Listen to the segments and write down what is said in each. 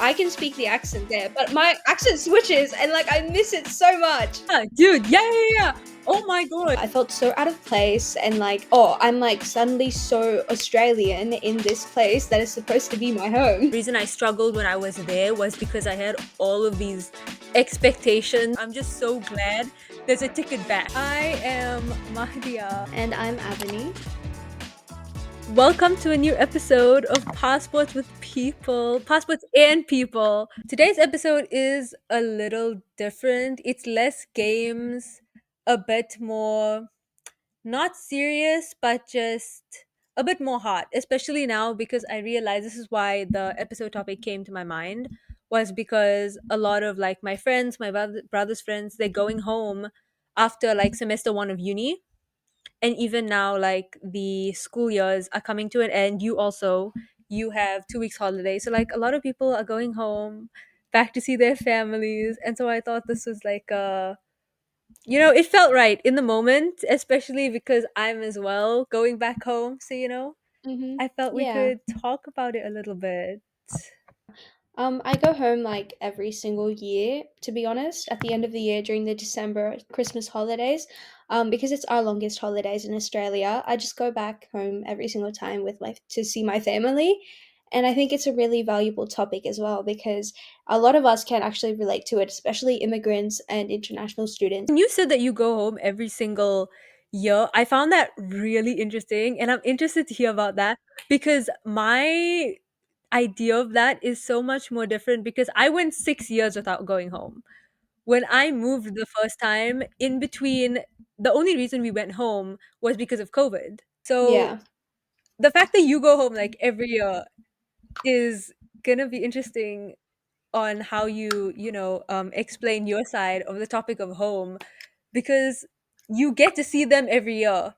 I can speak the accent there, but my accent switches and like I miss it so much. Yeah, dude, yeah, yeah, yeah. Oh my god. I felt so out of place and like, oh, I'm like suddenly so Australian in this place that is supposed to be my home. The reason I struggled when I was there was because I had all of these expectations. I'm just so glad there's a ticket back. I am Mahdia. And I'm Avani. Welcome to a new episode of Passports with People, Passports and People. Today's episode is a little different. It's less games, a bit more not serious, but just a bit more hot, especially now because I realize this is why the episode topic came to my mind was because a lot of like my friends, my brother's friends, they're going home after like semester 1 of uni, and even now like the school years are coming to an end. You have 2 weeks holiday, so like a lot of people are going home back to see their families, and so I thought this was like a it felt right in the moment, especially because I'm as well going back home. So, I felt we Yeah. could talk about it a little bit. I go home like every single year, to be honest, at the end of the year during the December Christmas holidays. Because it's our longest holidays in Australia. I just go back home every single time with my to see my family. And I think it's a really valuable topic as well because a lot of us can actually relate to it, especially immigrants and international students. And you said that you go home every single year. I found that really interesting, and I'm interested to hear about that because my idea of that is so much more different because I went 6 years without going home. When I moved the first time, in between, the only reason we went home was because of COVID. So Yeah. the fact that you go home like every year is gonna be interesting on how you explain your side of the topic of home because you get to see them every year.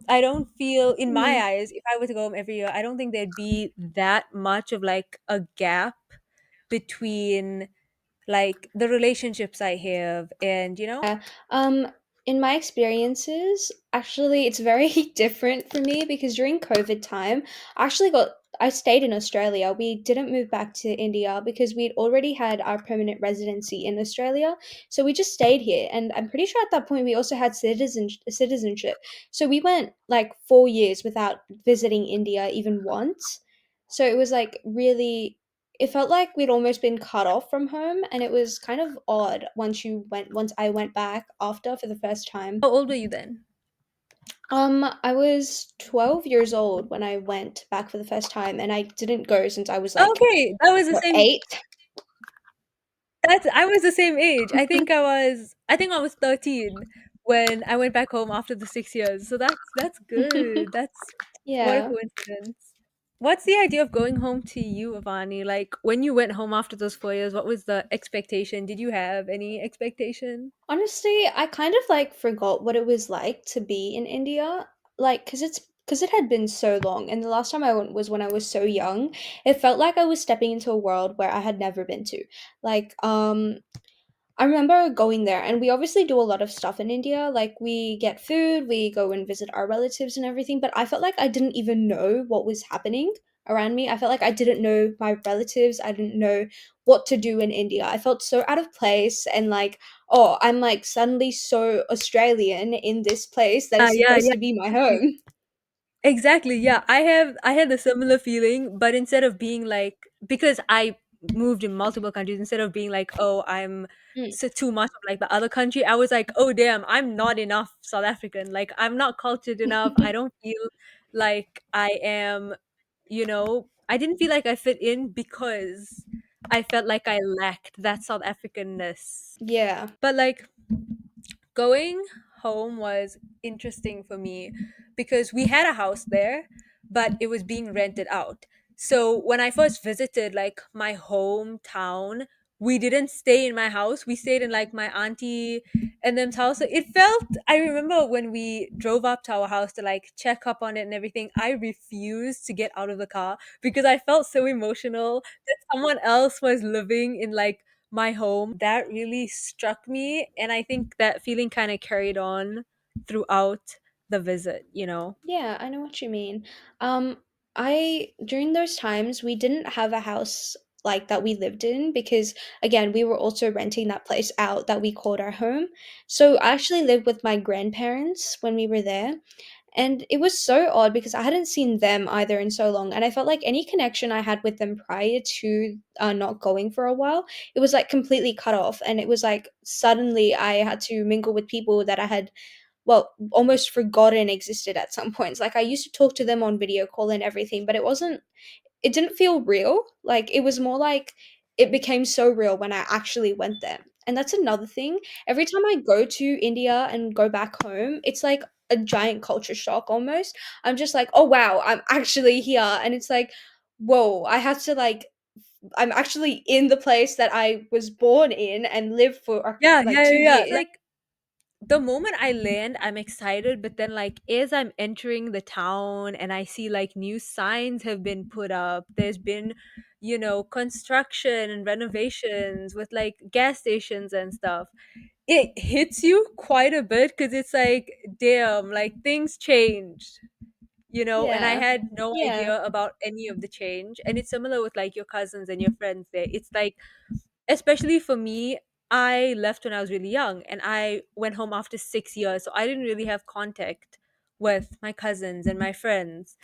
I don't feel, in my Mm. eyes, if I were to go home every year, I don't think there'd be that much of like a gap between like the relationships I have and. Yeah. In my experiences, actually, it's very different for me because during COVID time, I stayed in Australia. We didn't move back to India because we'd already had our permanent residency in Australia. So we just stayed here. And I'm pretty sure at that point we also had citizenship. So we went like 4 years without visiting India even once. So it was like really it felt like we'd almost been cut off from home, and it was kind of odd once I went back after for the first time. How old were you then? I was 12 years old when I went back for the first time, and I didn't go since I was like Okay, that was the what, same. 8? That's I was the same age. I think I was 13 when I went back home after the 6 years. So that's good. That's what a Yeah. coincidence. What's the idea of going home to you, Avani? Like when you went home after those 4 years, what was the expectation? Did you have any expectation? Honestly, I kind of like forgot what it was like to be in India, like because it had been so long, and the last time I went was when I was so young. It felt like I was stepping into a world where I had never been to. Like, I remember going there, and we obviously do a lot of stuff in India. Like, we get food, we go and visit our relatives and everything, but I felt like I didn't even know what was happening around me. I felt like I didn't know my relatives. I didn't know what to do in India. I felt so out of place and like, oh, I'm like suddenly so Australian in this place that is Yeah, supposed yeah. to be my home. Exactly. Yeah. I had a similar feeling, but instead of being like, because I moved in multiple countries, instead of being like, oh, I'm Mm. so too much of like the other country, I was like, oh damn, I'm not enough South African. Like I'm not cultured enough. I don't feel like I am, I didn't feel like I fit in because I felt like I lacked that South Africanness. Yeah. But like going home was interesting for me because we had a house there, but it was being rented out. So when I first visited like my hometown, we didn't stay in my house. We stayed in like my auntie and them's house. So it felt, I remember when we drove up to our house to like check up on it and everything, I refused to get out of the car because I felt so emotional that someone else was living in like my home. That really struck me, and I think that feeling kind of carried on throughout the visit. Yeah, I know what you mean. I during those times we didn't have a house like that we lived in, because again we were also renting that place out that we called our home. So I actually lived with my grandparents when we were there, and it was so odd because I hadn't seen them either in so long. And I felt like any connection I had with them prior to not going for a while, it was like completely cut off. And it was like suddenly I had to mingle with people that I had, well, almost forgotten existed at some points. Like I used to talk to them on video call and everything, but it didn't feel real. Like it was more like it became so real when I actually went there. And that's another thing. Every time I go to India and go back home, it's like a giant culture shock almost. I'm just like, oh wow, I'm actually here. And it's like, whoa, I have to like, I'm actually in the place that I was born in and lived for Yeah, like yeah, yeah, two yeah. years. Like the moment I land, I'm excited, but then like as I'm entering the town and I see like new signs have been put up, there's been, construction and renovations with like gas stations and stuff. It hits you quite a bit because it's like, damn, like things changed, and I Yeah. had no Yeah. idea about any of the change. And it's similar with like your cousins and your friends there. It's like, especially for me, I left when I was really young and I went home after 6 years. So I didn't really have contact with my cousins and my friends.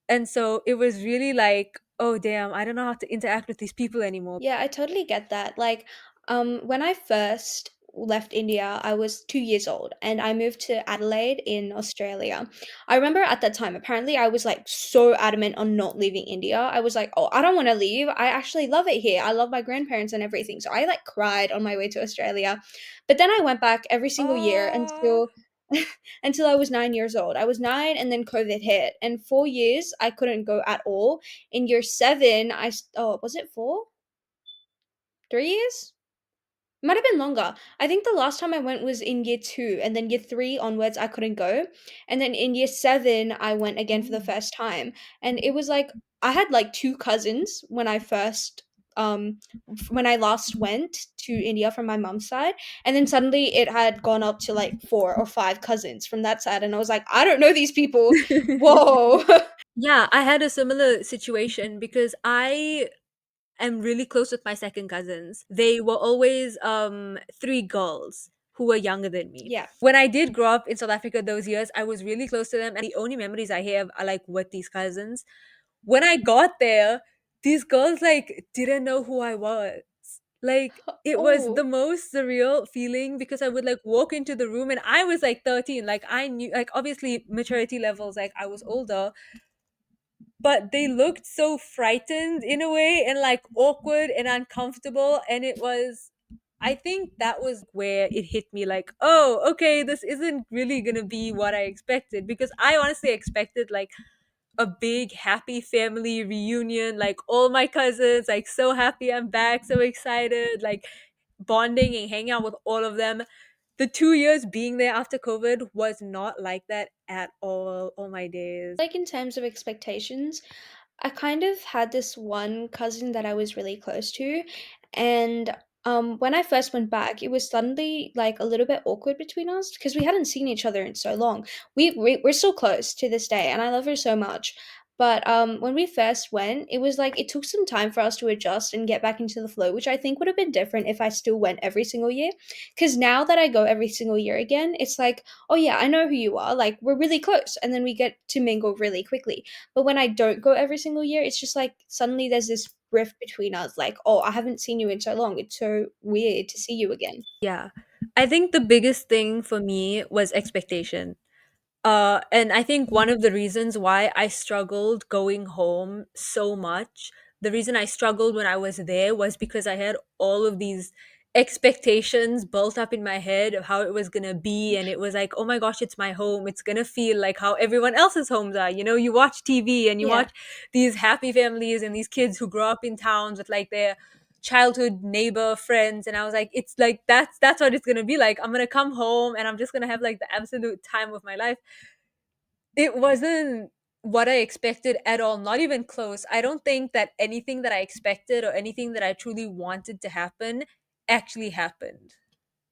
And so it was really like, oh, damn, I don't know how to interact with these people anymore. Yeah, I totally get that. Like, when I first left India, I was 2 years old and I moved to Adelaide in Australia. I remember at that time, apparently, I was like so adamant on not leaving India. I was like, oh, I don't want to leave. I actually love it here. I love my grandparents and everything. So I like cried on my way to Australia. But then I went back every single year Oh, until I was 9 years old. I was nine and then COVID hit. And 4 years, I couldn't go at all. In year seven, oh, was it four? 3 years? Might have been longer. I think the last time I went was in year two, and then year three onwards, I couldn't go. And then in year seven, I went again for the mm. first time. And it was like, I had like two cousins when I last went to India from my mom's side. And then suddenly it had gone up to like four or five cousins from that side. And I was like, I don't know these people. Whoa. Yeah, I had a similar situation because I am really close with my second cousins. They were always three girls who were younger than me. Yeah. When I did grow up in South Africa those years, I was really close to them, and the only memories I have are like with these cousins. When I got there, these girls like didn't know who I was. Like it was the Oh. most surreal feeling because I would like walk into the room and I was like 13. Like I knew, like obviously maturity levels, like I was older, but they looked so frightened in a way and like awkward and uncomfortable. And it was, I think that was where it hit me like, oh, okay, this isn't really gonna be what I expected, because I honestly expected like a big happy family reunion, like all my cousins, like so happy I'm back, so excited, like bonding and hanging out with all of them. The 2 years being there after COVID was not like that at all my days. Like in terms of expectations, I kind of had this one cousin that I was really close to, and when I first went back, it was suddenly like a little bit awkward between us because we hadn't seen each other in so long. We're still close to this day, and I love her so much. But when we first went, it was like it took some time for us to adjust and get back into the flow, which I think would have been different if I still went every single year. Because now that I go every single year again, it's like, oh yeah, I know who you are. Like we're really close, and then we get to mingle really quickly. But when I don't go every single year, it's just like suddenly there's this rift between us. Like, oh, I haven't seen you in so long. It's so weird to see you again. Yeah. I think the biggest thing for me was expectation. And I think one of the reasons why I struggled going home so much, the reason I struggled when I was there was because I had all of these expectations built up in my head of how it was going to be. And it was like, oh my gosh, it's my home. It's going to feel like how everyone else's homes are. You watch TV and you Yeah. watch these happy families and these kids who grow up in towns with like their childhood neighbor friends. And I was like, it's like that's what it's going to be like. I'm going to come home and I'm just going to have like the absolute time of my life. It wasn't what I expected at all, not even close. I don't think that anything that I expected or anything that I truly wanted to happen actually happened.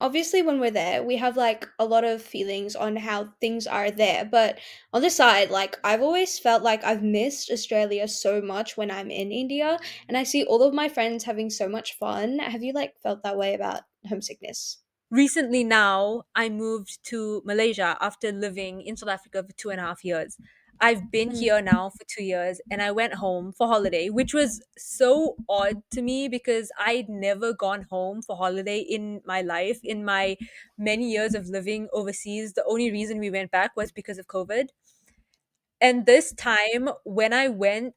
obviously when we're there, we have like a lot of feelings on how things are there. But on the side, like I've always felt like I've missed Australia so much when I'm in India and I see all of my friends having so much fun. Have you like felt that way about homesickness? Recently now I moved to Malaysia after living in South Africa for 2.5 years. I've been Mm. here now for 2 years and I went home for holiday, which was so odd to me because I'd never gone home for holiday in my life. In my many years of living overseas, the only reason we went back was because of COVID. And this time when I went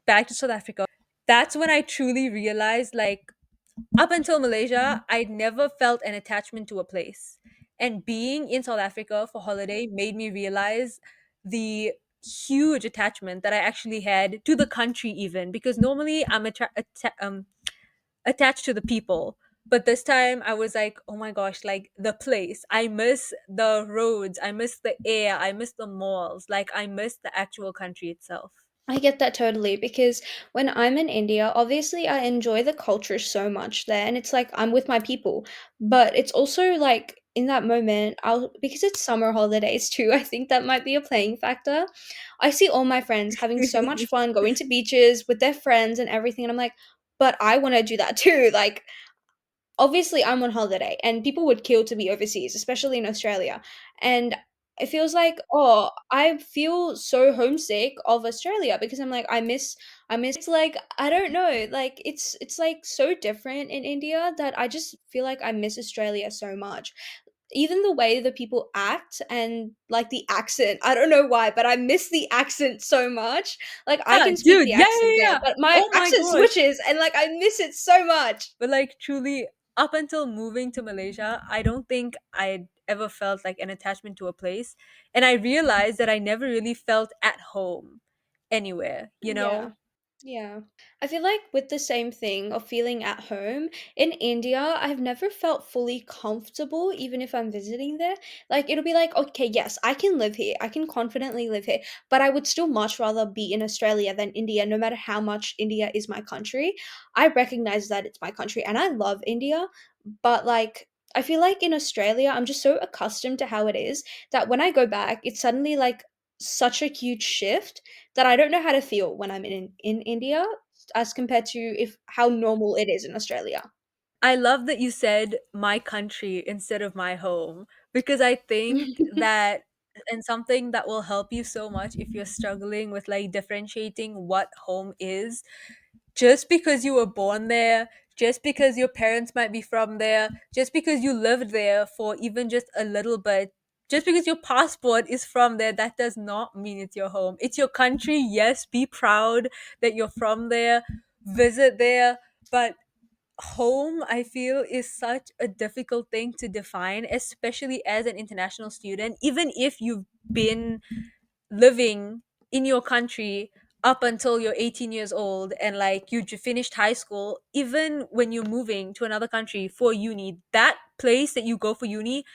back to South Africa, that's when I truly realized, like, up until Malaysia, I'd never felt an attachment to a place. And being in South Africa for holiday made me realize the huge attachment that I actually had to the country, even because normally I'm attached to the people. But this time I was like, oh my gosh, like the place. I miss the roads. I miss the air. I miss the malls. Like, I miss the actual country itself. I get that totally because when I'm in India, obviously I enjoy the culture so much there and it's like I'm with my people. But it's also like in that moment, I'll because it's summer holidays too, I think that might be a playing factor. I see all my friends having so much fun going to beaches with their friends and everything and I'm like, but I want to do that too. Like obviously I'm on holiday and people would kill to be overseas, especially in Australia. And it feels like, oh, I feel so homesick of Australia because I'm like, I miss like I don't know, like it's like so different in India that I just feel like I miss Australia so much. Even the way the people act and like the accent, I don't know why, but I miss the accent so much. Like I Yeah, can speak dude. the Yeah, accent yeah, there, yeah. but my Oh my accent gosh. switches and like I miss it so much. But like, truly, up until moving to Malaysia, I don't think I'd ever felt like an attachment to a place. And I realized that I never really felt at home anywhere, you Yeah. know? Yeah. I feel like with the same thing of feeling at home, in India, I've never felt fully comfortable, even if I'm visiting there. Like, it'll be like, okay, yes, I can live here. I can confidently live here, but I would still much rather be in Australia than India, no matter how much India is my country. I recognize that it's my country and I love India, but like, I feel like in Australia, I'm just so accustomed to how it is that when I go back, it's suddenly like such a huge shift that I don't know how to feel when I'm in India as compared to if how normal it is in Australia. I love that you said my country instead of my home because I think that, and something that will help you so much if you're struggling with like differentiating what home is, just because you were born there, just because your parents might be from there, just because you lived there for even just a little bit, just because your passport is from there, that does not mean it's your home. It's your country. Yes, be proud that you're from there, visit there, but home, I feel, is such a difficult thing to define, especially as an international student. Even if you've been living in your country up until you're 18 years old and like finished high school, even when you're moving to another country for uni, that place that you go for uni,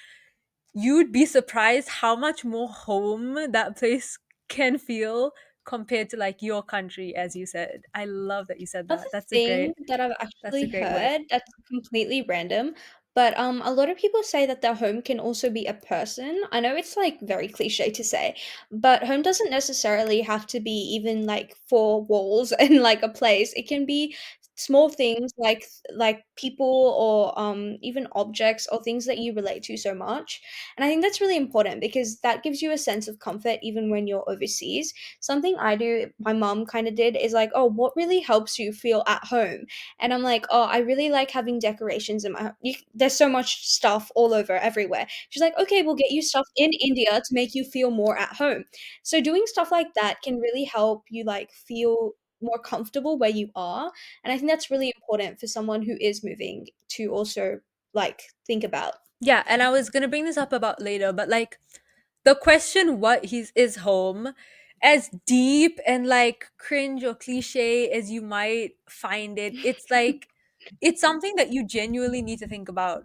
you'd be surprised how much more home that place can feel compared to like your country, as you said. I love that you said Another that. That's a thing great that I've that's a actually great word. heard that's completely random, but a lot of people say that their home can also be a person. I know it's like very cliche to say, but home doesn't necessarily have to be even like four walls and like a place. It can be small things like people or even objects or things that you relate to so much. And I think that's really important because that gives you a sense of comfort even when you're overseas. Something I do, my mom kind of did, is like, oh, what really helps you feel at home? And I'm like, oh, I really like having decorations in my home. There's so much stuff all over everywhere. She's like, okay, we'll get you stuff in India to make you feel more at home. So doing stuff like that can really help you like feel more comfortable where you are. And I think that's really important for someone who is moving to also like think about. Yeah, and I was gonna bring this up about later, but like the question what he's is home, as deep and like cringe or cliche as you might find it, it's like it's something that you genuinely need to think about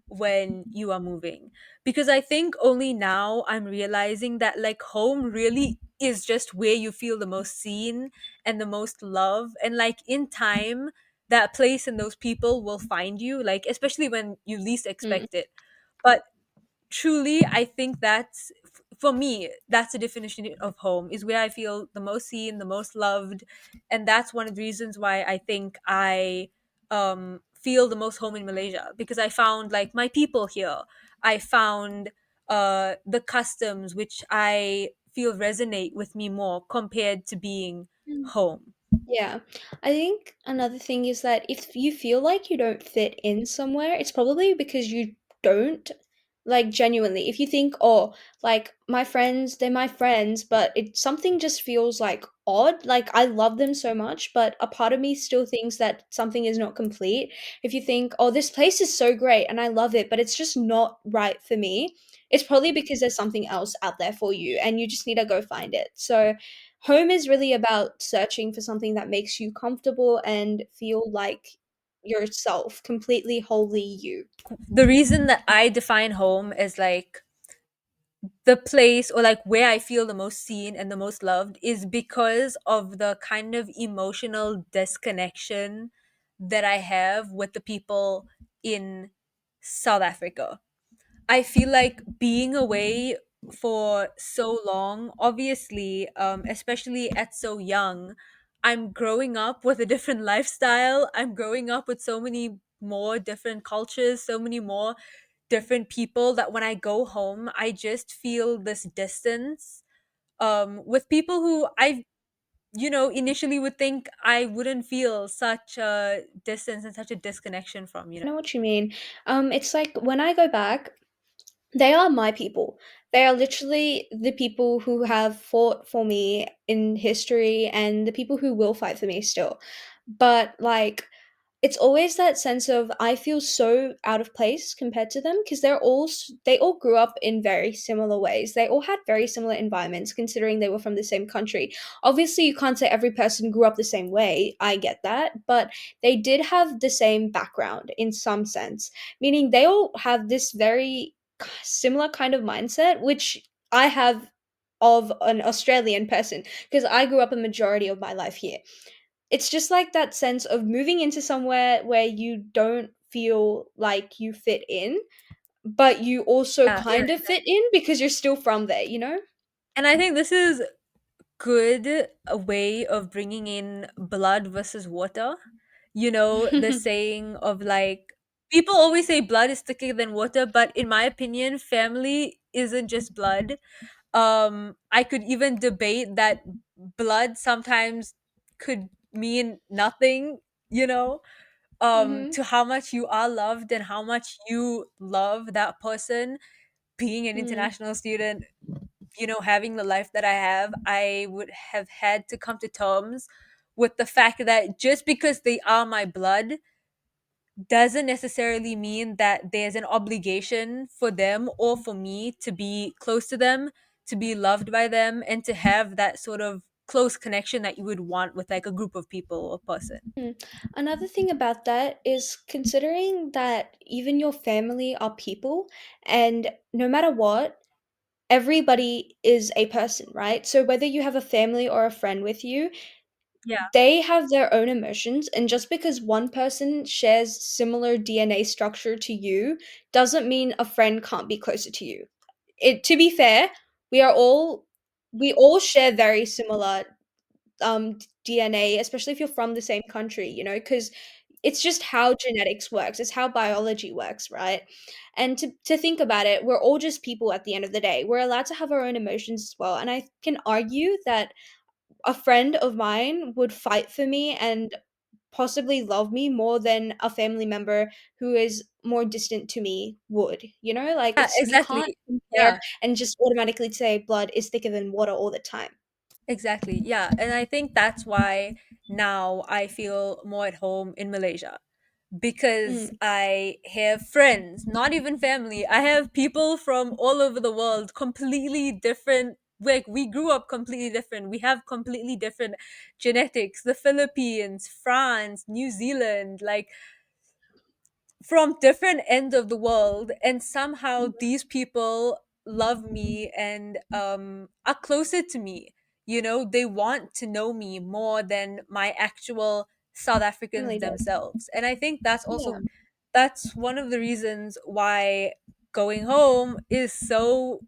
when you are moving, because I think only now I'm realizing that like home really is just where you feel the most seen and the most love, and like in time that place and those people will find you, like especially when you least Mm. expect it. But truly, I think that's for me, that's the definition of home, is where I feel the most seen, the most loved. And that's one of the reasons why I think I feel the most home in Malaysia, because I found like my people here. I found the customs which I feel resonate with me more compared to being home. Yeah. I think another thing is that if you feel like you don't fit in somewhere, it's probably because you don't, like, genuinely. If you think, oh, like my friends, they're my friends, but it something just feels like odd. Like I love them so much, but a part of me still thinks that something is not complete. If you think, oh, this place is so great and I love it, but it's just not right for me, it's probably because there's something else out there for you and you just need to go find it. So home is really about searching for something that makes you comfortable and feel like yourself, completely wholly you. The reason that I define home as like the place, or like where I feel the most seen and the most loved, is because of the kind of emotional disconnection that I have with the people in South Africa. I feel like being away for so long, obviously, especially at so young, I'm growing up with a different lifestyle. I'm growing up with so many more different cultures, so many more different people, that when I go home, I just feel this distance with people who I, initially would think I wouldn't feel such a distance and such a disconnection from. I know what you mean. It's like when I go back, they are my people. They are literally the people who have fought for me in history and the people who will fight for me still. But like it's always that sense of I feel so out of place compared to them because they all grew up in very similar ways. They all had very similar environments considering they were from the same country. Obviously, you can't say every person grew up the same way. I get that, but they did have the same background in some sense, meaning they all have this very similar kind of mindset which I have of an Australian person because I grew up a majority of my life here. It's just like that sense of moving into somewhere where you don't feel like you fit in, but you also Yeah, kind of fit in because you're still from there, you know? and I think this is good a way of bringing in blood versus water. The saying of like, people always say blood is thicker than water, but in my opinion, family isn't just blood. I could even debate that blood sometimes could mean nothing, you know, Mhm. to how much you are loved and how much you love that person. Being an Mm. international student, having the life that I have, I would have had to come to terms with the fact that just because they are my blood doesn't necessarily mean that there's an obligation for them or for me to be close to them, to be loved by them, and to have that sort of close connection that you would want with like a group of people or person. Mm. Another thing about that is considering that even your family are people, and no matter what, everybody is a person, right? So whether you have a family or a friend with you, Yeah. they have their own emotions, and just because one person shares similar DNA structure to you doesn't mean a friend can't be closer to you. It to be fair, we are all we all share very similar DNA, especially if you're from the same country, you know, because it's just how genetics works, it's how biology works, right? And to think about it, we're all just people at the end of the day. We're allowed to have our own emotions as well. And I can argue that a friend of mine would fight for me and possibly love me more than a family member who is more distant to me would. You know, like Yeah, it's we can't exactly. compare Yeah. and just automatically say blood is thicker than water all the time. Exactly. Yeah. And I think that's why now I feel more at home in Malaysia, because Mm. I have friends, not even family. I have people from all over the world, completely different. Like, we grew up completely different. We have completely different genetics. The Philippines, France, New Zealand, like from different ends of the world, and somehow these people love me and are closer to me. They want to know me more than my actual South Africans Really does. themselves. And I think that's Yeah. also that's one of the reasons why going home is so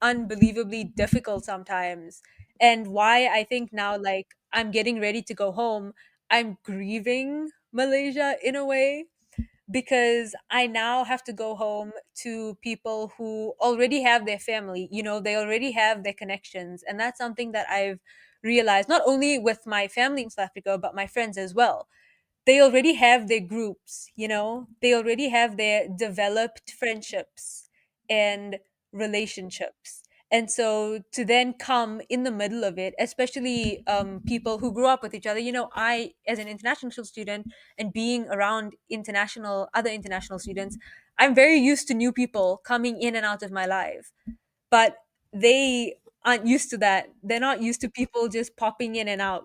unbelievably difficult sometimes, and why I think now, like, I'm getting ready to go home, I'm grieving Malaysia in a way, because I now have to go home to people who already have their family, they already have their connections. And that's something that I've realized, not only with my family in South Africa, but my friends as well. They already have their groups, they already have their developed friendships and relationships. And so to then come in the middle of it, especially people who grew up with each other, I, as an international student, and being around other international students, I'm very used to new people coming in and out of my life. But they aren't used to that. They're not used to people just popping in and out.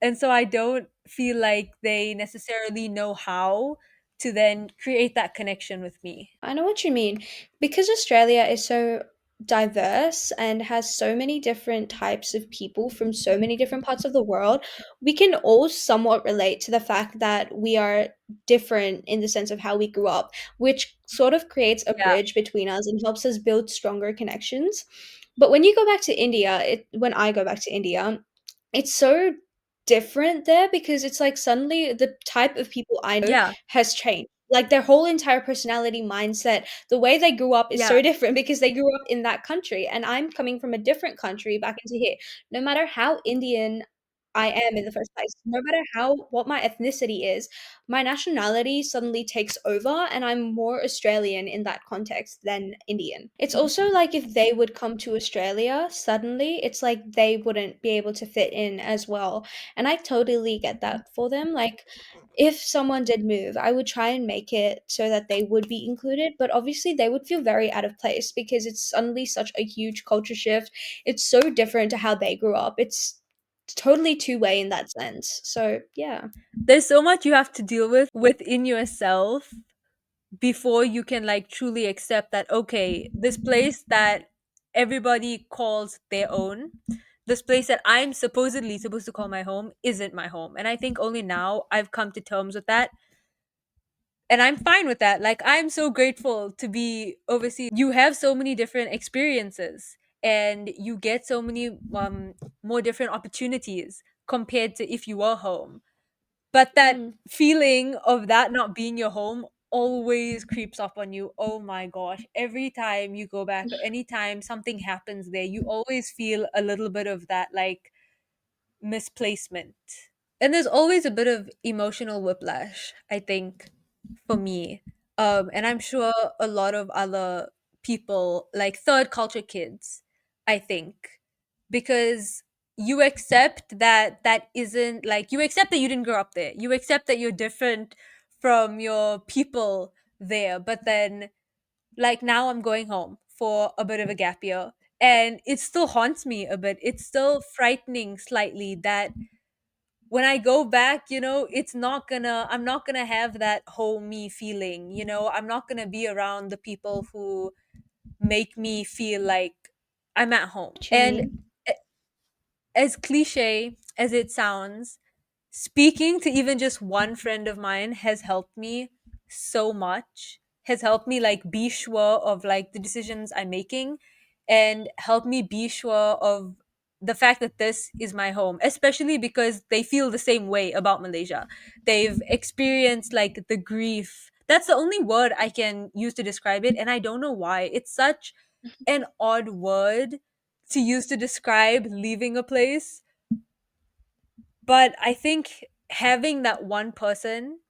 And so I don't feel like they necessarily know how to then create that connection with me. I know what you mean. Because Australia is so diverse and has so many different types of people from so many different parts of the world, we can all somewhat relate to the fact that we are different in the sense of how we grew up, which sort of creates a Yeah, bridge between us and helps us build stronger connections. But when you go back to India, when I go back to India, it's so different there because it's like suddenly the type of people I know yeah, has changed. Like their whole entire personality, mindset, the way they grew up is yeah, so different because they grew up in that country. And I'm coming from a different country back into here. No matter how Indian I am in the first place, no matter how what my ethnicity is, my nationality suddenly takes over and I'm more Australian in that context than Indian. It's also like if they would come to Australia suddenly, it's like they wouldn't be able to fit in as well. And I totally get that for them. Like if someone did move, I would try and make it so that they would be included, but obviously they would feel very out of place because it's suddenly such a huge culture shift. It's so different to how they grew up. It's totally two-way in that sense. So, yeah. there's so much you have to deal with within yourself before you can, like, truly accept that, okay, this place that everybody calls their own, this place that I'm supposedly supposed to call my home, isn't my home. And I think only now I've come to terms with that, and I'm fine with that. Like, I'm so grateful to be overseas. You have so many different experiences, and you get so many more different opportunities compared to if you were home. But that Mm. feeling of that not being your home always creeps up on you. Oh my gosh. Every time you go back, or anytime something happens there, you always feel a little bit of that, like, misplacement. And there's always a bit of emotional whiplash, I think, for me. And I'm sure a lot of other people, like third culture kids, I think, because you accept that isn't, like, you accept that you didn't grow up there. You accept that you're different from your people there. But then, like, now I'm going home for a bit of a gap year, and it still haunts me a bit. It's still frightening slightly that when I go back, I'm not gonna have that homey feeling. I'm not gonna be around the people who make me feel like I'm at home. What you And mean? as cliche as it sounds, speaking to even just one friend of mine has helped me so much, has helped me, like, be sure of, like, the decisions I'm making, and help me be sure of the fact that this is my home, especially because they feel the same way about Malaysia. They've experienced, like, the grief. That's the only word I can use to describe it, and I don't know why. It's such an odd word to use to describe leaving a place, but I think having that one person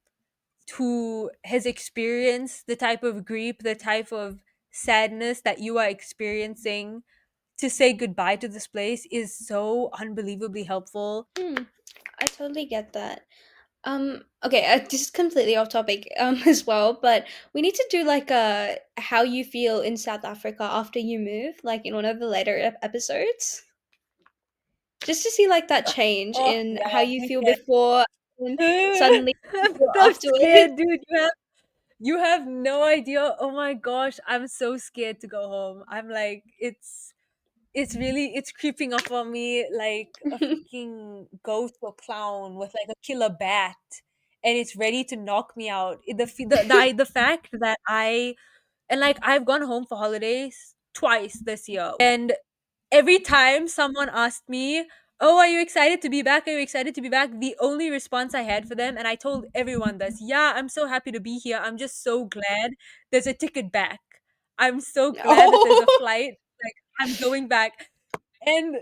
who has experienced the type of grief, the type of sadness that you are experiencing, to say goodbye to this place is so unbelievably helpful. Mm, I totally get that. Okay, this is completely off topic as well, but we need to do like a how you feel in South Africa after you move, like in one of the later episodes, just to see like that change Oh in yeah, how you we feel can. before and suddenly you I'm feel so afterwards. scared, dude. You have no idea. Oh my gosh, I'm so scared to go home. I'm like, it's it's creeping up on me like a freaking ghost or clown with like a killer bat, and it's ready to knock me out. The fact that I've gone home for holidays twice this year, and every time someone asked me, "Oh, are you excited to be back? Are you excited to be back?" The only response I had for them, and I told everyone this, "Yeah, I'm so happy to be here. I'm just so glad there's a ticket back. I'm so glad that there's a Oh. flight. Like, I'm going back." And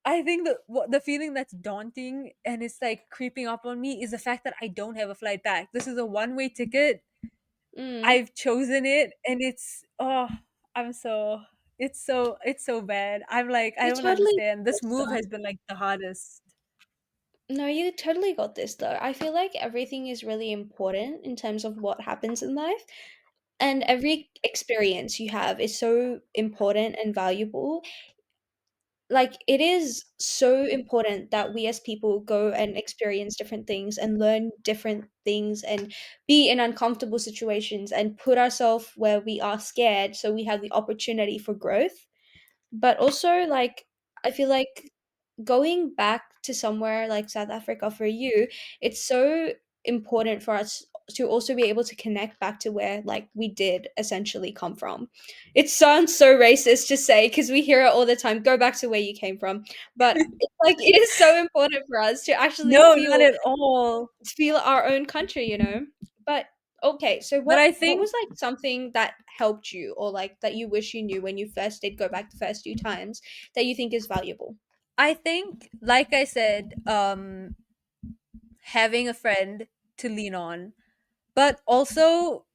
I think that what the feeling that's daunting and it's like creeping up on me is the fact that I don't have a flight back. This is a one-way ticket. Mm. I've chosen it, and it's so bad. I'm like, I You don't totally understand. got This this, move though. has been like the hardest. No, you totally got this though. I feel like everything is really important in terms of what happens in life, and every experience you have is so important and valuable. Like, it is so important that we as people go and experience different things and learn different things and be in uncomfortable situations and put ourselves where we are scared so we have the opportunity for growth. But also, like, I feel like going back to somewhere like South Africa for you, it's so important for us to also be able to connect back to where like we did essentially come from. It sounds so racist to say because we hear it all the time, go back to where you came from. But it's like it is so important for us to actually No, not feel at all. our own country, you know? But okay, so But I what think was like something that helped you or like that you wish you knew when you first did go back the first few times that you think is valuable? I think like I said, having a friend to lean on, but also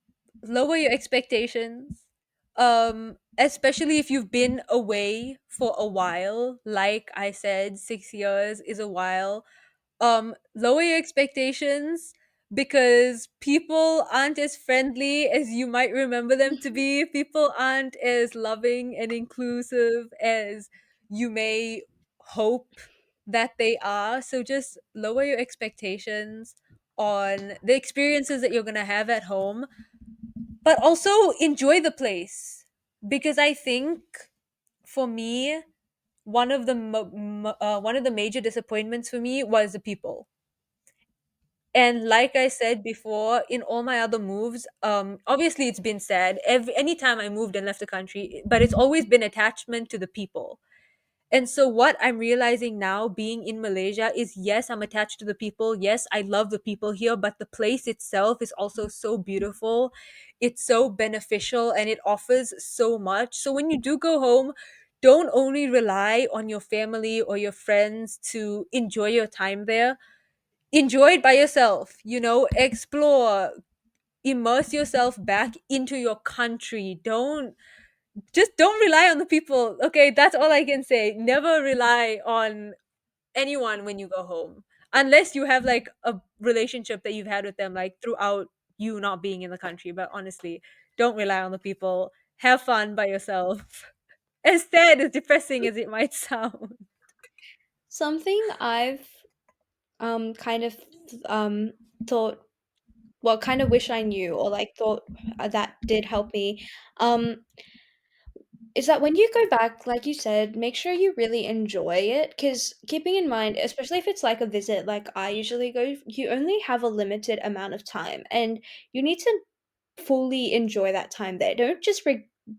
lower your expectations. Especially if you've been away for a while, like I said, 6 years is a while. Lower your expectations, because people aren't as friendly as you might remember them to be. People aren't as loving and inclusive as you may hope that they are. So just lower your expectations on the experiences that you're going to have at home, but also enjoy the place, because I think for me, one of the major disappointments for me was the people. And like I said before, in all my other moves, obviously it's been sad anytime I moved and left the country, but it's always been attachment to the people. And so what I'm realizing now being in Malaysia is, yes, I'm attached to the people. Yes, I love the people here, but the place itself is also so beautiful. It's so beneficial and it offers so much. So when you do go home, don't only rely on your family or your friends to enjoy your time there. Enjoy it by yourself, explore, immerse yourself back into your country. Don't rely on the people. Okay, that's all I can say. Never rely on anyone when you go home, unless you have like a relationship that you've had with them like throughout you not being in the country. But honestly, don't rely on the people. Have fun by yourself. As sad, as depressing as it might sound. Something I've kind of um thought, well, kind of wish I knew or like thought that did help me um is that when you go back, like you said, make sure you really enjoy it. Because keeping in mind, especially if it's like a visit like I usually go, you only have a limited amount of time and you need to fully enjoy that time there. Don't just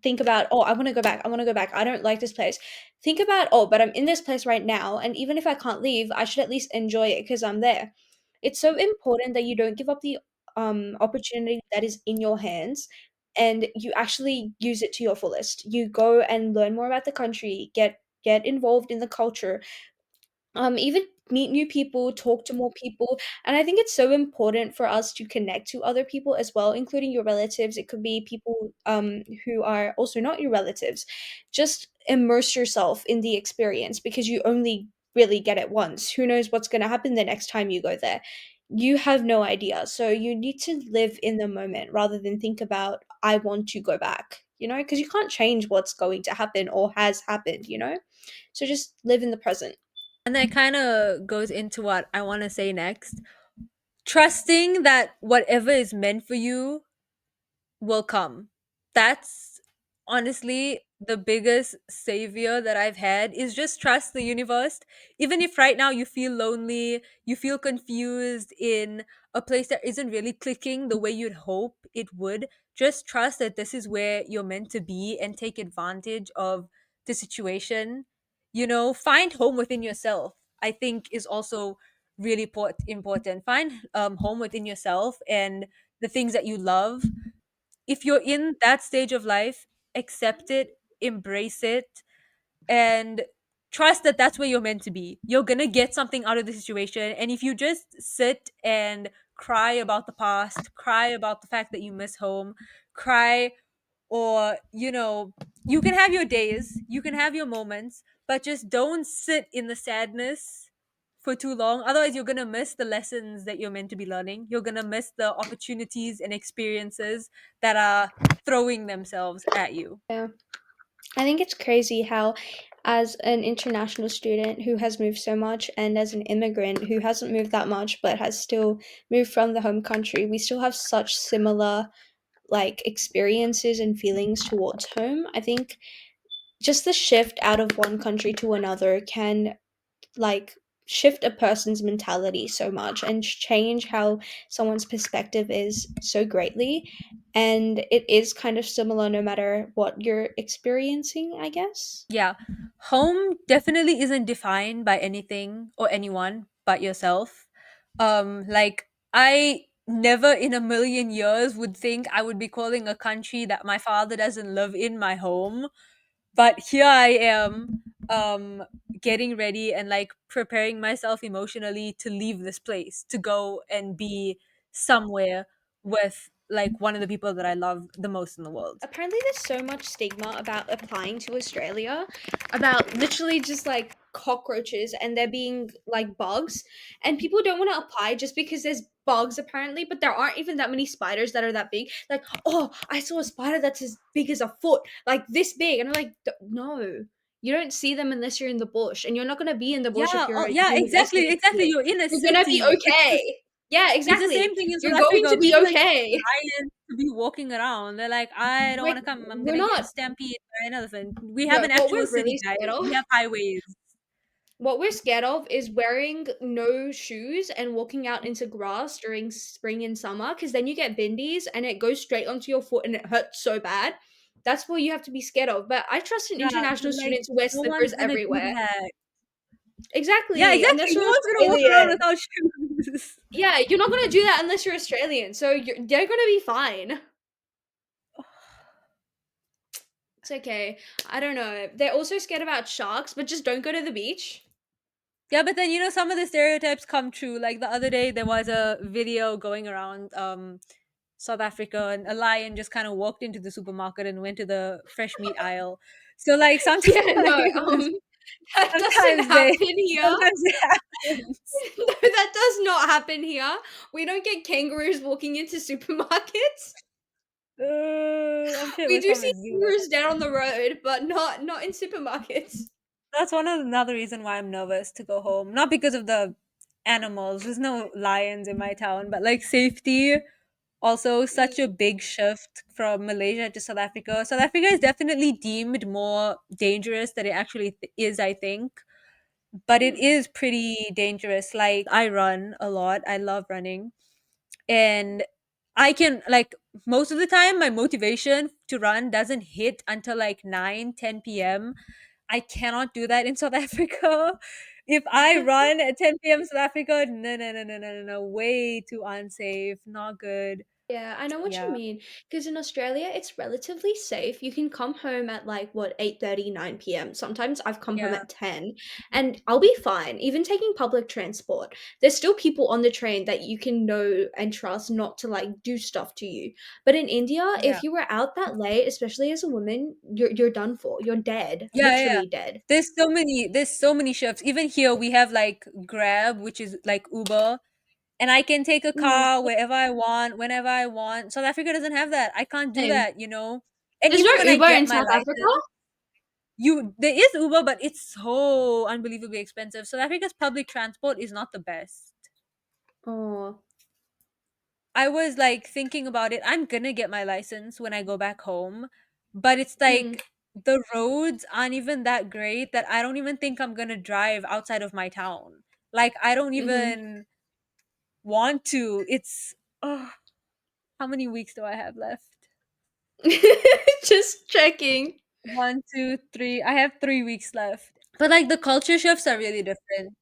think about, oh, I want to go back. I want to go back. I don't like this place. Think about, oh, but I'm in this place right now. And even if I can't leave, I should at least enjoy it because I'm there. It's so important that you don't give up the opportunity that is in your hands and you actually use it to your fullest. You go and learn more about the country, get involved in the culture, even meet new people, talk to more people. And I think it's so important for us to connect to other people as well, including your relatives. It could be people who are also not your relatives. Just immerse yourself in the experience because you only really get it once. Who knows what's going to happen the next time you go there? You have no idea. So you need to live in the moment rather than think about, I want to go back, because you can't change what's going to happen or has happened. So just live in the present. And that kind of goes into what I want to say next. Trusting that whatever is meant for you will come. That's honestly, the biggest savior that I've had is just trust the universe. Even if right now you feel lonely, you feel confused in a place that isn't really clicking the way you'd hope it would, just trust that this is where you're meant to be and take advantage of the situation. Find home within yourself, I think, is also really important. Find home within yourself and the things that you love. If you're in that stage of life, accept it, embrace it, and trust that that's where you're meant to be. You're gonna get something out of the situation. And if you just sit and cry about the past, cry about the fact that you miss home, cry, or, you can have your days, you can have your moments, but just don't sit in the sadness for too long. Otherwise, you're gonna miss the lessons that you're meant to be learning. You're gonna miss the opportunities and experiences that are throwing themselves at you. Yeah. I think it's crazy how, as an international student who has moved so much, and as an immigrant who hasn't moved that much but has still moved from the home country, we still have such similar like experiences and feelings towards home. I think just the shift out of one country to another can like shift a person's mentality so much and change how someone's perspective is so greatly. And it is kind of similar no matter what you're experiencing, I guess. Yeah. Home definitely isn't defined by anything or anyone but yourself. Like, I never in a million years would think I would be calling a country that my father doesn't live in my home. But here I am, getting ready and like preparing myself emotionally to leave this place, to go and be somewhere with like one of the people that I love the most in the world. Apparently there's so much stigma about applying to Australia, about literally just like cockroaches and there being like bugs, and people don't want to apply just because there's bugs apparently, but there aren't even that many spiders that are that big. Like, oh, I saw a spider that's as big as a foot, like this big, and I'm like, no, you don't see them unless you're in the bush, and you're not gonna be in the bush if Yeah, you're oh, a yeah, exactly, university exactly. student. You're in a You're gonna be city. okay. Yeah, It's the exactly. same thing in You're South going Africa. to be People okay. lions to be walking around. They're like, I don't want Like, to come. I'm we're gonna get not. stampeded by an elephant. We have No, an what actual we're city, really guys. scared of, We have highways. what we're scared of is wearing no shoes and walking out into grass during spring and summer, because then you get bindies and it goes straight onto your foot and it hurts so bad. That's what you have to be scared of. But I trust an Yeah, but international like, student to wear no one's slippers gonna do everywhere. that. Yeah, Exactly, unless exactly. No you're one's gonna walk around Australian. without shoes. Yeah, you're not gonna do that unless you're Australian. So they're gonna be fine. It's okay. I don't know. They're also scared about sharks, but just don't go to the beach. Yeah, but then some of the stereotypes come true. Like the other day, there was a video going around South Africa, and a lion just kind of walked into the supermarket and went to the fresh meat aisle. So like sometimes, Yeah, no, that doesn't sometimes they happen here. sometimes it happens. No, that does not happen here. We don't get kangaroos walking into supermarkets. I'm sure it We was do from see a zoo or kangaroos down on something. the road, but not in supermarkets. That's another reason why I'm nervous to go home. Not because of the animals. There's no lions in my town, but like safety. Also, such a Mm, big shift from Malaysia to South Africa. South Africa is definitely deemed more dangerous than it actually is, I think. But it mm, is pretty dangerous. Like, I run a lot. I love running. And I can, like, most of the time, my motivation to run doesn't hit until like 9, 10 p.m. I cannot do that in South Africa. If I run at 10 p.m. South Africa, no, no, no, no, no, no, no, way too unsafe, not good. yeah, I know what you Yeah, mean. Because in Australia, it's relatively safe. You can come home at like what 8:30, 9 p.m. Sometimes I've come home yeah, at 10 and I'll be fine. Even taking public transport, there's still people on the train that you can know and trust not to like do stuff to you. But in India, yeah. if you were out that late, especially as a woman, you're done for. You're dead, Yeah, yeah, yeah. literally dead. There's so many shifts. Even here we have like Grab, which is like Uber, and I can take a Mm, car wherever I want, whenever I want. South Africa doesn't have that. I can't do same. that. And There's no even when I Uber get in my South Africa. license, there is Uber, but it's so unbelievably expensive. South Africa's public transport is not the best. Oh, I was like thinking about it. I'm gonna get my license when I go back home, but it's Mm, like the roads aren't even that great that I don't even think I'm gonna drive outside of my town. Like I don't mhm. even want to. It's oh, how many weeks do I have left? Just checking. One, two, three. I have 3 weeks left. But like the culture shifts are really different.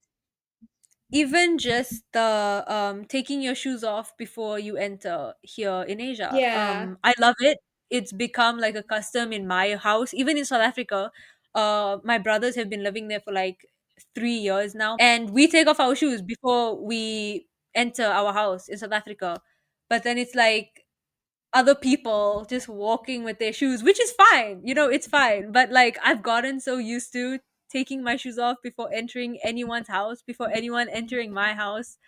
Even just the taking your shoes off before you enter here in Asia. Yeah. I love it. It's become like a custom in my house. Even in South Africa, my brothers have been living there for like 3 years now, and we take off our shoes before we enter our house in South Africa. But then it's like other people just walking with their shoes, which is fine. It's fine. But like I've gotten so used to taking my shoes off before entering anyone's house, before anyone entering my house.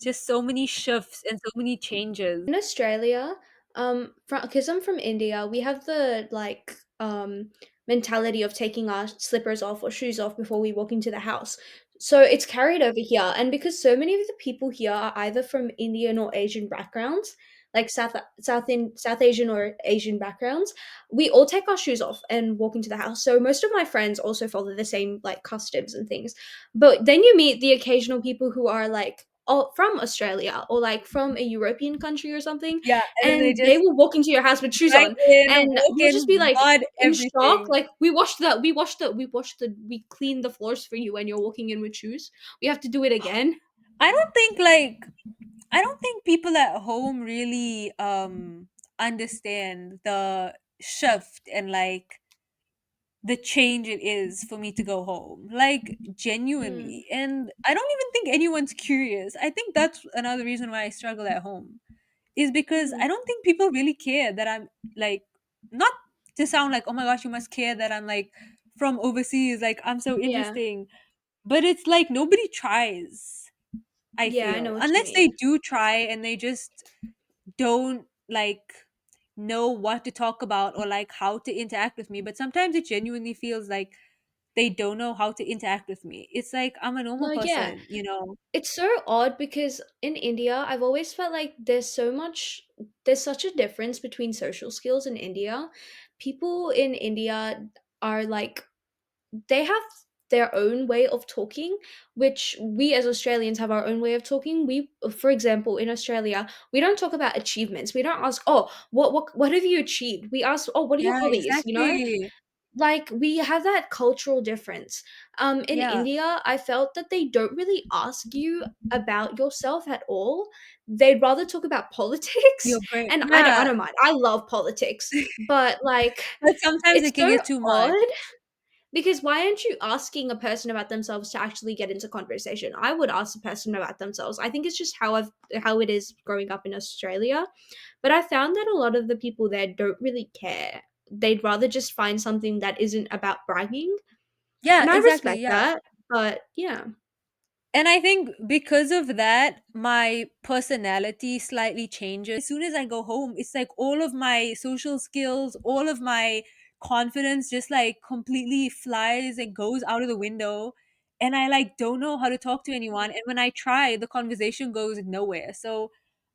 Just so many shifts and so many changes. In Australia, from because I'm from India, we have the mentality of taking our slippers off or shoes off before we walk into the house. So it's carried over here, and because so many of the people here are either from Indian or Asian backgrounds, like South Asian or Asian backgrounds, we all take our shoes off and walk into the house. So most of my friends also follow the same like customs and things. But then you meet the occasional people who are like from Australia or like from a European country or something, Yeah, and then they and they just will walk into your house with shoes break on, in, and walk you'll just be in, like mud, in shock. everything. Like we cleaned the floors for you, and you're walking in with shoes. We have to do it again. I don't think people at home really understand the shift and like the change it is for me to go home, like Mm, genuinely. And I don't even think anyone's curious. I think that's another reason why I struggle at home, is because mm, I don't think people really care that I'm like, not to sound like, oh my gosh, you must care that I'm like from overseas, like I'm so yeah, interesting. But it's like nobody tries, I yeah, I know feel, what you unless they mean. do try and they just don't like know what to talk about or like how to interact with me. But sometimes it genuinely feels like they don't know how to interact with me. It's like I'm a normal No, yeah, person. it's so odd because in India, I've always felt like there's such a difference between social skills in India. People in India are like they have their own way of talking, which we as Australians have our own way of talking. We, for example, in Australia, we don't talk about achievements. We don't ask, "Oh, what have you achieved?" We ask, "Oh, what are your Yeah, hobbies?" exactly. Like we have that cultural difference. In Yeah, India, I felt that they don't really ask you about yourself at all. They'd rather talk about politics, you're great. and I Yeah, don't mind. I love politics, but like but sometimes it's it can so get too much. odd because why aren't you asking a person about themselves to actually get into conversation? I would ask a person about themselves. I think it's just how it is growing up in Australia. But I found that a lot of the people there don't really care. They'd rather just find something that isn't about bragging. Yeah, And I exactly. respect Yeah. that. But yeah. And I think because of that, my personality slightly changes. As soon as I go home, it's like all of my social skills, all of my confidence just like completely flies and goes out of the window. And I like don't know how to talk to anyone. And when I try, the conversation goes nowhere. So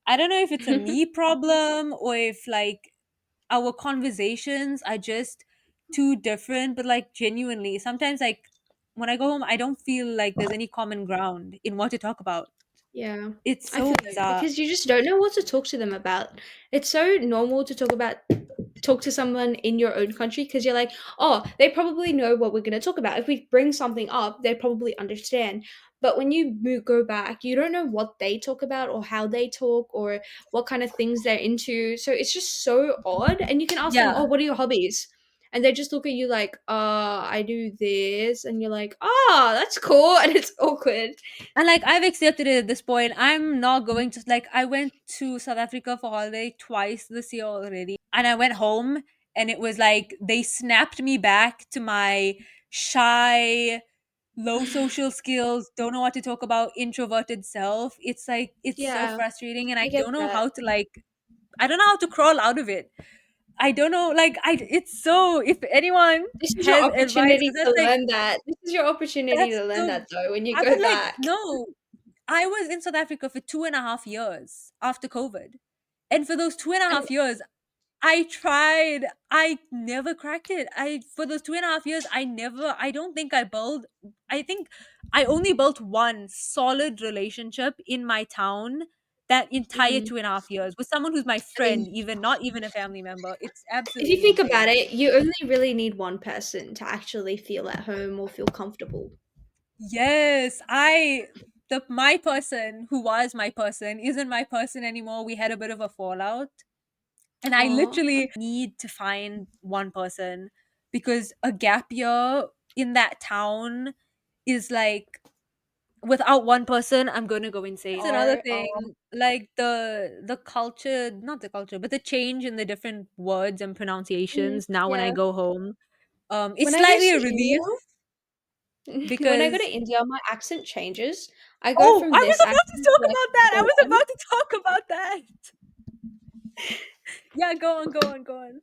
I don't know if it's a me problem or if like our conversations are just too different. But like genuinely sometimes like when I go home I don't feel like there's any common ground in what to talk about. Yeah, It's I so feel it bizarre. because you just don't know what to talk to them about. It's so normal to talk to someone in your own country because you're like, oh, they probably know what we're going to talk about. If we bring something up, they probably understand. But when you go back, you don't know what they talk about or how they talk or what kind of things they're into. So it's just so odd. And you can ask them, Yeah. oh, what are your hobbies? And they just look at you like, I do this. And you're like, ah, that's cool. And it's awkward. And like I've accepted it at this point. I'm not going to like I went to South Africa for holiday twice this year already. And I went home and it was like they snapped me back to my shy, low social skills, don't know what to talk about, introverted self. It's like it's so Yeah, frustrating and I I get don't know that. how to like I don't know how to crawl out of it. I don't know like I it's so if anyone This is your has advice opportunity cuz to that's like learn that. This is your opportunity that's to learn so that though when you I but go like back. no, I was in South Africa for 2.5 years after COVID. And for those two and a And half years, I tried. I never cracked it. I For those 2.5 years, I don't think I built. I think I only built one solid relationship in my town that entire Mm. 2.5 years with someone who's my I friend, mean, even not even a family member. It's if you absolutely think about insane. it, you only really need one person to actually feel at home or feel comfortable. Yes, the my person who was my person isn't my person anymore. We had a bit of a fallout. And I Oh, literally need to find one person because a gap year in that town is like, without one person, I'm going to go insane. It's another are thing, like the culture, not the culture, but the change in the different words and pronunciations now when I yeah. go home. It's When I go slightly a to relief India, when I go to because India, my accent changes. I go oh, from I was this about to accent talk to like about that. I another was one. about to talk about that. Yeah, go on, go on, go on.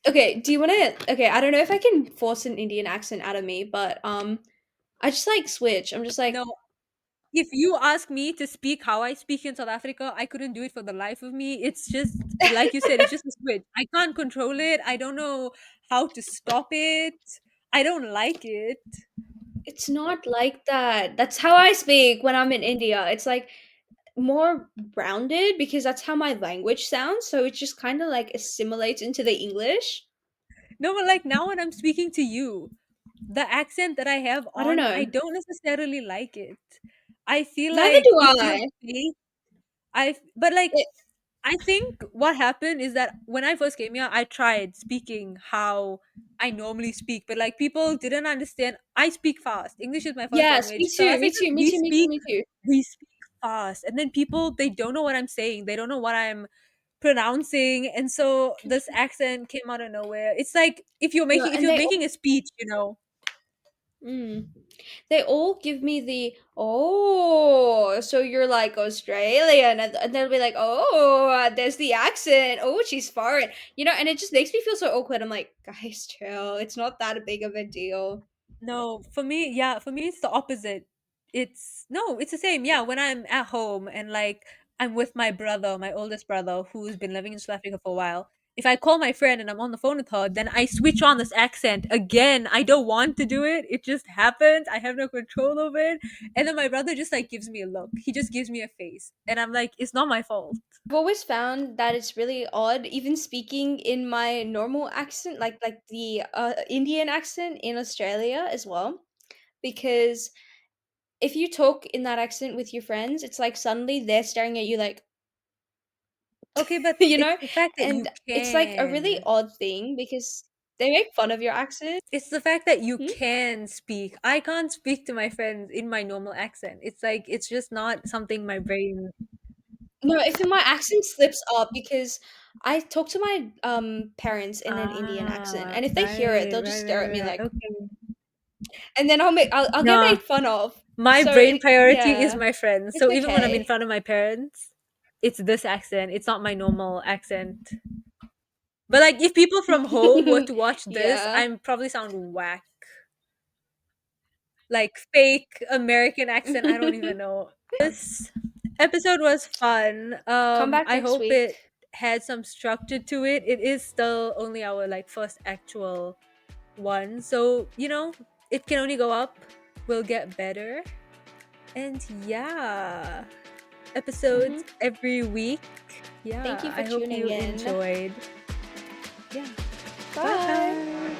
Okay, do you want to? Okay, I don't know if I can force an Indian accent out of me, but I just like switch. I'm just like, No, if you ask me to speak how I speak in South Africa, I couldn't do it for the life of me. It's just like you said, it's just a switch. I can't control it. I don't know how to stop it. I don't like it. it's not like that. That's how I speak when I'm in India. It's like more rounded because that's how my language sounds. So it just kind of like assimilates into the English. No, but like now when I'm speaking to you, the accent that I have I don't on, I know. don't necessarily like it. I feel Neither like do it feels I. fake. But like It, I think what happened is that when I first came here, I tried speaking how I normally speak, but like people didn't understand. I speak fast. English is my first yes, me language. South too. Me Africans, too. Me too. Me too. Me too. we speak fast, and then people they don't know what I'm saying. They don't know what I'm pronouncing, and so this accent came out of nowhere. It's like No, if and you're they all, making a speech, you know. mm, they all give me the oh, so you're like Australian, and they'll be like, oh, there's the accent. Oh, she's foreign, and it just makes me feel so awkward. I'm like, guys, chill. It's not that big of a deal. No, for me, yeah, for me it's the opposite. It's no, it's the same. Yeah, when I'm at home and like I'm with my brother, my oldest brother, who's been living in South Africa for a while. If I call my friend and I'm on the phone with her, then I switch on this accent again. I don't want to do it. It just happens. I have no control over it. And then my brother just like gives me a look. He just gives me a face. And I'm like, it's not my fault. I've always found that it's really odd, even speaking in my normal accent, like the Indian accent in Australia as well, because if you talk in that accent with your friends, it's like suddenly they're staring at you like, Okay, but you it's know, the fact that you and it's like a really can. odd thing because they make fun of your accent. It's the fact that you Hmm? can speak. I can't speak to my friends in my normal accent. It's like it's just not something my brain. No, if my accent slips up because I talk to my parents in an Indian accent, Ah, and if they hear it, right, they'll just right, stare right, at me right. like, Okay. and then I'll get Nah, made fun of. my So brain it priority is yeah, my friends. it's So even when I'm in okay. front of my parents, it's this accent. It's not my normal accent. But like if people from home were to watch this, Yeah. I'm probably sound whack. Like fake American accent, I don't even know. This episode was fun. Come back I next hope week. it had some structure to it. It is still only our like first actual one. So, it can only go up. We'll get better. And yeah, episodes Mhm. every week. Thank you Yeah, for I hope tuning you in. enjoyed. Yeah. Bye Bye. bye.